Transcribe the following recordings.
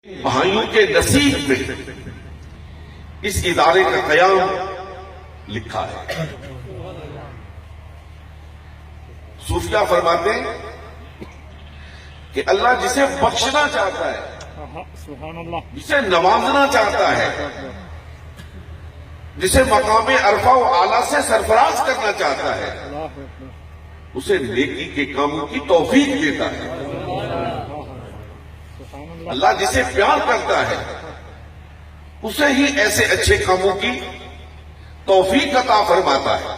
بھائیوں کے نصیب میں اس ادارے کا قیام لکھا ہے۔ صوفیہ فرماتے ہیں کہ اللہ جسے بخشنا چاہتا ہے، جسے نوازنا چاہتا ہے، جسے مقام عرفہ و اعلیٰ سے سرفراز کرنا چاہتا ہے، اسے نیکی کے کاموں کی توفیق دیتا ہے۔ اللہ جسے پیار کرتا ہے اسے ہی ایسے اچھے کاموں کی توفیق عطا فرماتا ہے۔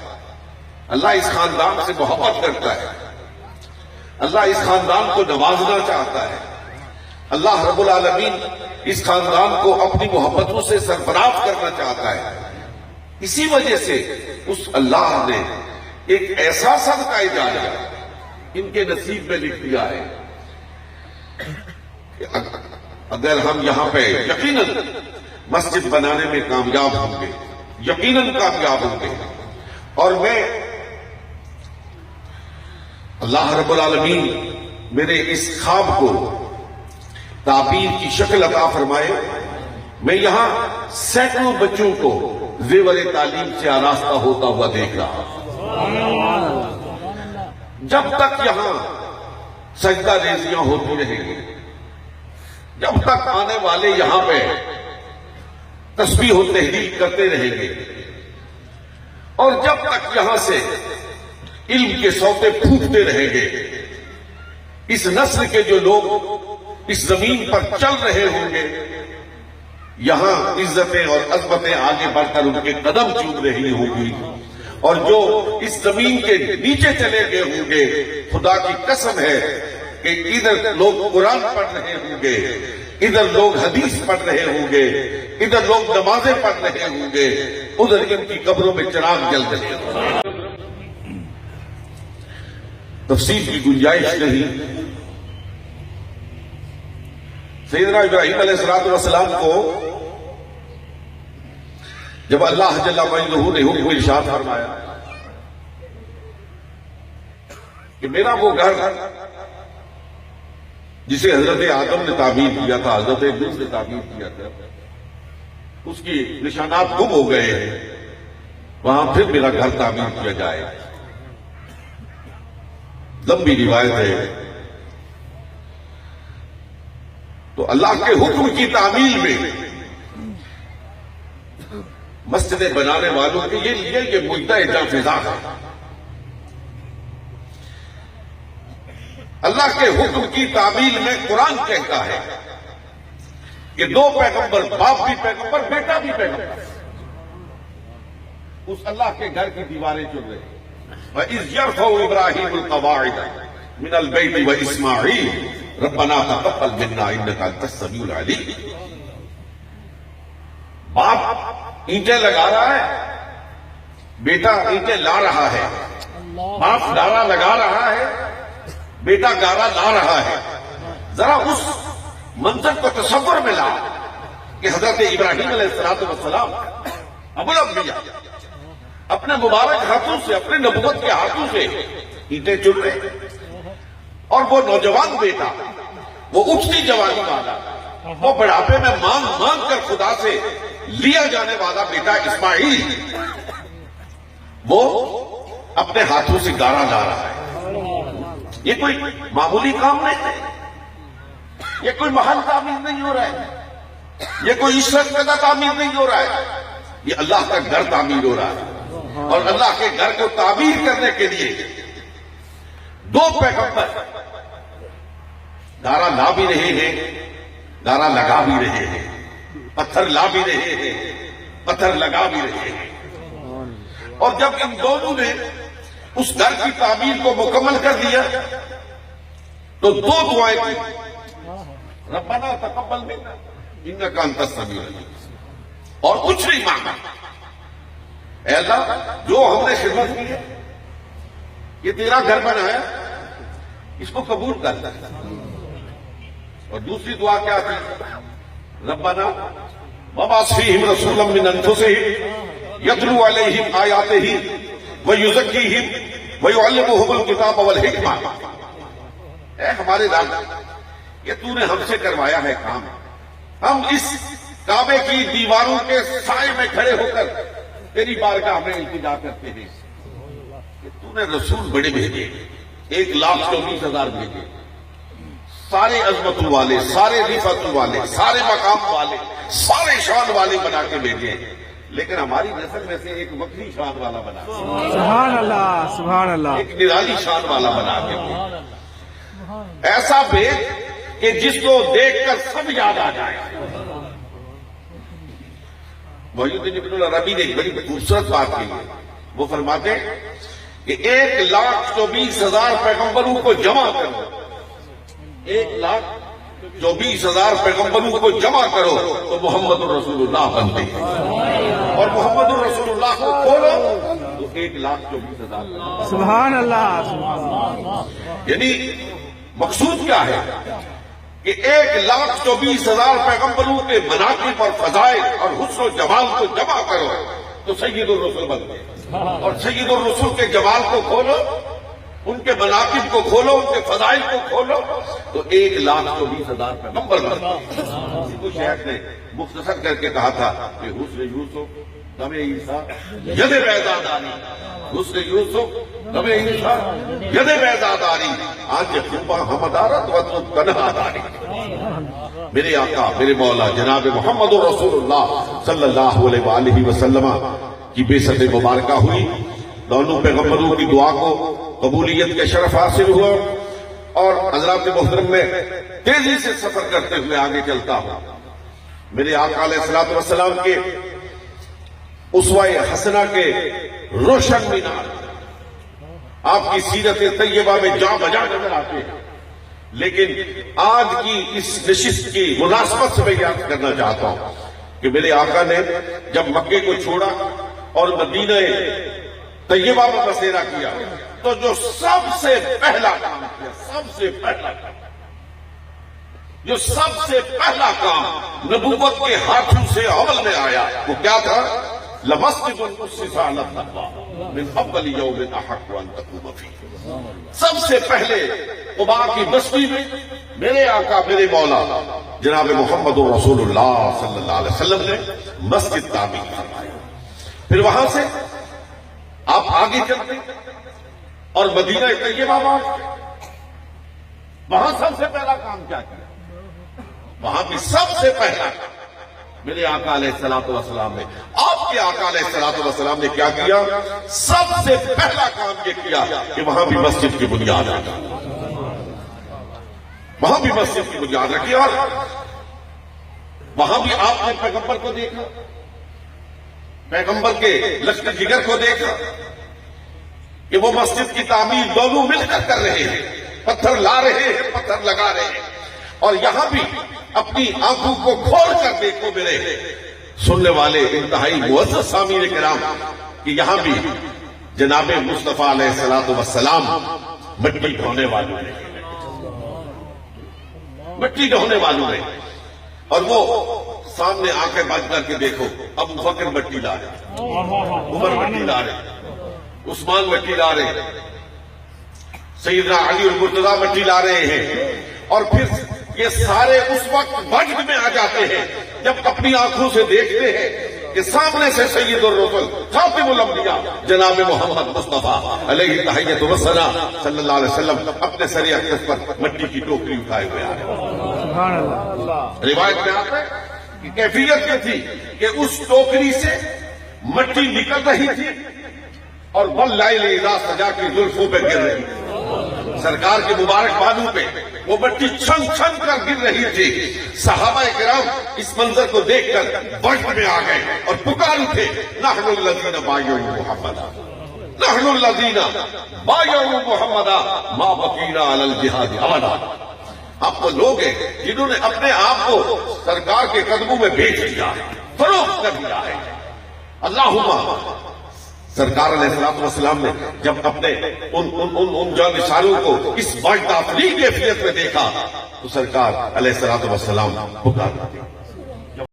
اللہ اس خاندان سے محبت کرتا ہے، اللہ اس خاندان کو نوازنا چاہتا ہے، اللہ رب العالمین اس خاندان کو اپنی محبتوں سے سرفراز کرنا چاہتا ہے۔ اسی وجہ سے اس اللہ نے ایک ایسا صدقہ جاریہ ان کے نصیب میں لکھ دیا ہے کہ اگر ہم یہاں پہ یقیناً مسجد بنانے میں کامیاب ہوں گے، یقیناً کامیاب ہوں گے، اور میں اللہ رب العالمین میرے اس خواب کو تعبیر کی شکل عطا فرمائے، میں یہاں سینکڑوں بچوں کو زیور تعلیم سے آراستہ ہوتا ہوا دیکھ رہا ہوں۔ جب تک یہاں سجدہ ریزیاں ہوتی رہیں گی، جب تک آنے والے یہاں پہ تسبیح و تحلیل کرتے رہیں گے، اور جب تک یہاں سے علم کے سوتے پھوٹتے رہیں گے، اس نسل کے جو لوگ اس زمین پر چل رہے ہوں گے، یہاں عزتیں اور عظمتیں آگے بڑھ کر ان کے قدم چوم رہی ہوں گی، اور جو اس زمین کے نیچے چلے گئے ہوں گے، خدا کی قسم ہے کہ ادھر لوگ قرآن پڑھ رہے ہوں گے، ادھر لوگ حدیث پڑھ رہے ہوں گے، ادھر لوگ نمازیں پڑھ رہے ہوں گے، ادھر ان کی قبروں میں چراغ جل رہے ہوں گے۔ تفصیل کی گنجائش نہیں۔ سیدنا ابراہیم علیہ السلام کو جب اللہ جل وعلا نے حکم ارشاد فرمایا کہ میرا وہ گھر جسے حضرت آدم نے تعمیر کیا تھا، حضرت ابلیس نے تعمیر کیا تھا، اس کی نشانات گم ہو گئے ہیں، وہاں پھر میرا گھر تعمیر کیا جائے۔ لمبی روایت ہے۔ تو اللہ کے حکم کی تعمیل میں مسجدیں بنانے والوں کے یہ مدعا جاں فضا ہے۔ اللہ کے حکم کی تعمیل میں قرآن کہتا ہے کہ دو پیغمبر، باپ بھی پیغمبر، بیٹا بھی پیغمبر، اس اللہ کے گھر کی دیواریں چل رہی ہیں۔ وَإِذْ يَرْفَعُ إِبْرَاهِيمُ الْقَوَاعِدَ مِنَ الْبَيْتِ وَإِسْمَاعِيلُ رَبَّنَا تَقَبَّلْ مِنَّا إِنَّكَ أَنْتَ السَّمِيعُ الْعَلِيمُ۔ باپ اینٹیں لگا رہا ہے، بیٹا اینٹیں لا رہا ہے، باپ گارا لگا رہا ہے، بیٹا گارا لا رہا ہے۔ ذرا اس منظر کو تصور میں لا کہ حضرت ابراہیم علیہ السلام ابو الانبیاء اپنے مبارک ہاتھوں سے، اپنے نبوت کے ہاتھوں سے اینٹیں چن رہے، اور وہ نوجوان بیٹا، وہ اٹھتی جوانی والا، وہ بڑھاپے میں مانگ مانگ کر خدا سے لیا جانے والا بیٹا اسماعیل، وہ اپنے ہاتھوں سے گارا لا رہا ہے۔ یہ کوئی معمولی کام نہیں ہے، یہ کوئی محل تعمیر نہیں ہو رہا ہے، یہ کوئی عشرت پیدا تعمیر نہیں ہو رہا ہے، یہ اللہ کا گھر تعمیر ہو رہا ہے۔ اور اللہ کے گھر کو تعمیر کرنے کے لیے دو پیغمبر گارا لا بھی رہے ہیں، گارا لگا بھی رہے ہیں، پتھر لا بھی رہے ہیں، پتھر لگا بھی رہے ہیں۔ اور جب ان دونوں نے اس گھر کی تعمیر کو مکمل کر دیا تو دو دعائیں کی، ربنا تقبل منا انک انت السمیع العلیم، اور کچھ نہیں مانگا۔ اے اللہ، جو ہم نے خدمت کی ہے، یہ تیرا گھر بنایا، اس کو قبول کرتا ہے۔ اور دوسری دعا کیا تھی؟ ربنا وابعث فیہم رسولا من انفسہم یتلو علیہم آیاتہ ویزکیہم ویعلمہم الکتاب والحکمہ۔ اے ہمارے رب، یہ تو نے ہم سے کروایا ہے کام، ہم اس کعبے کی دیواروں کے سائے میں کھڑے ہو کر تیری بارگاہ میں التجا کرتے ہیں کہ تو نے رسول بڑے بھیجے، 1,24,000 بھیجے، سارے عظمت والے، سارے رفعت والے، سارے مقام والے، سارے شان والے بنا کے بھیجے، لیکن ہماری نسل میں سے ایک وکری شان والا بنا، سبحان اللہ، سبحان اللہ، ایک نرالی شان والا بنا کے، ایسا بھیج کہ جس کو دیکھ کر سب یاد آ جائے۔ محی الدین ابن العربی نے ایک بڑی خوبصورت بات کی ہے، وہ فرماتے ہیں کہ 1,24,000 پیغمبروں کو جمع کرو، 1,24,000 پیغمبروں کو جمع کرو تو محمد الرسول اللہ بنتے ہیں، اور محمد الرسول اللہ کو کھولو تو 1,24,000۔ سبحان اللہ، سبحان اللہ۔ یعنی مقصود کیا ہے کہ 1,24,000 پیغمبروں کے مناقب اور فضائل اور حسن و جمال کو جمع کرو تو سید الرسول بنتے ہیں، اور سید الرسول کے جمال کو کھولو، ان کے مناقب کو کھولو، ان کے فضائل کو کھولو تو 1,24,000 پیغمبر بنتے ہیں۔ اسی کو شیخ نے مختصر کر کے کہا تھا کہ حسن یوسف دم عیسیٰ ید بیضاداری، حسن یوسف دم عیسیٰ ید بیضاداری، آج خوبا ہمدارت و تو تنہا داری۔ میرے آقا میرے مولا جناب محمد رسول اللہ صلی اللہ علیہ وآلہ وسلم کی بعثت مبارکہ ہوئی، دونوں پیغمبروں کی دعا کو قبولیت کے شرف حاصل ہوا، اور حضرات محترم میں تیزی سے سفر کرتے ہوئے آگے چلتا ہوں۔ میرے آقا علیہ الصلوۃ والسلام کے اسوہ حسنہ کے روشن مینار آپ کی سیرت طیبہ میں جاں بجا نظر آتے ہیں، لیکن آج کی اس نشست کی مناسبت سے میں یاد کرنا چاہتا ہوں کہ میرے آقا نے جب مکے کو چھوڑا اور مدینہ طیبہ میں بسیرا کیا تو جو سب سے پہلا کام کیا، سب سے پہلا کام، جو سب سے پہلا کام نبوت کے ہاتھوں سے عمل میں آیا وہ کیا تھا؟ لَمَسْجِدٌ أُسِّسَ عَلَى التَّقْوَىٰ مِنْ أَوَّلِ يَوْمٍ أَحَقُّ أَن تَقُومَ فِيهِ۔ سب سے پہلے قباء کی بستی میں میرے آقا میرے مولا جناب محمد رسول اللہ صلی اللہ علیہ وسلم نے مسجد تعمیر فرمائی۔ پھر وہاں سے آپ آگے چلتے اور مدینہ طیبہ وہاں سب سے پہلا کام کیا کیا؟ وہاں بھی سب سے پہلا کام میرے آقا علیہ الصلوۃ والسلام نے، آپ کے آقا علیہ الصلوۃ والسلام نے کیا کیا؟ سب سے پہلا کام یہ کیا کہ وہاں بھی مسجد کی بنیاد رکھی، وہاں بھی مسجد کی بنیاد رکھی، اور وہاں بھی آپ نے پیغمبر کو دیکھا، پیغمبر کے لشکر جگر کو دیکھا کہ وہ مسجد کی تعمیر دونوں مل کر کر رہے ہیں، پتھر لا رہے ہیں، پتھر لگا رہے ہیں، اور یہاں بھی اپنی آنکھوں کو کھول کر دیکھو میرے سننے والے انتہائی معزز سامعین کرام کہ یہاں بھی جناب مصطفیٰ علیہ الصلوۃ والسلام مٹی ڈھونے والوں نے، مٹی ڈھونے والوں نے، اور وہ سامنے آنکھیں بند کر کے دیکھو، ابو بکر مٹی لا رہے، عمر مٹی لا رہے، عثمان مٹی لا رہے، سیدنا علی المرتضیٰ مٹی لا رہے ہیں، اور پھر یہ سارے اس وقت وجد میں آ جاتے ہیں جب اپنی آنکھوں سے دیکھتے ہیں کہ سامنے سے سید الرسل خاتم الانبیاء جناب محمد مصطفیٰ علیہ تحیۃ والثناء صلی اللہ علیہ وسلم اپنے سر اقدس پر مٹی کی ٹوکری اٹھائے ہوئے آ رہے ہیں۔ سبحان اللہ۔ روایت میں آتا ہے کہ کیفیت یہ تھی کہ اس ٹوکری سے مٹی نکل رہی تھی اور واللیل اذا سجا کی زلفوں پہ گر رہی تھی، سرکار کے مبارک بازو پہ وہ مٹی چھن چھن کر گر رہی تھی۔ صحابہ کرام اس منظر کو دیکھ کر وجد میں آ گئے اور پکار اٹھے، نحن الذین بایعوا محمدا، نحن الذین بایعوا محمدا ما بقینا علی الجہاد ابدا۔ آپ وہ لوگ ہیں جنہوں نے اپنے آپ کو سرکار کے قدموں میں بیچ دیا ہے، فروخت کر دیا ہے۔ اللہم سرکار علیہ الصلوۃ والسلام نے جب اپنے ان جانشینوں کو اس وجد افریقی کیفیت میں دیکھا تو سرکار علیہ الصلوۃ والسلام پکار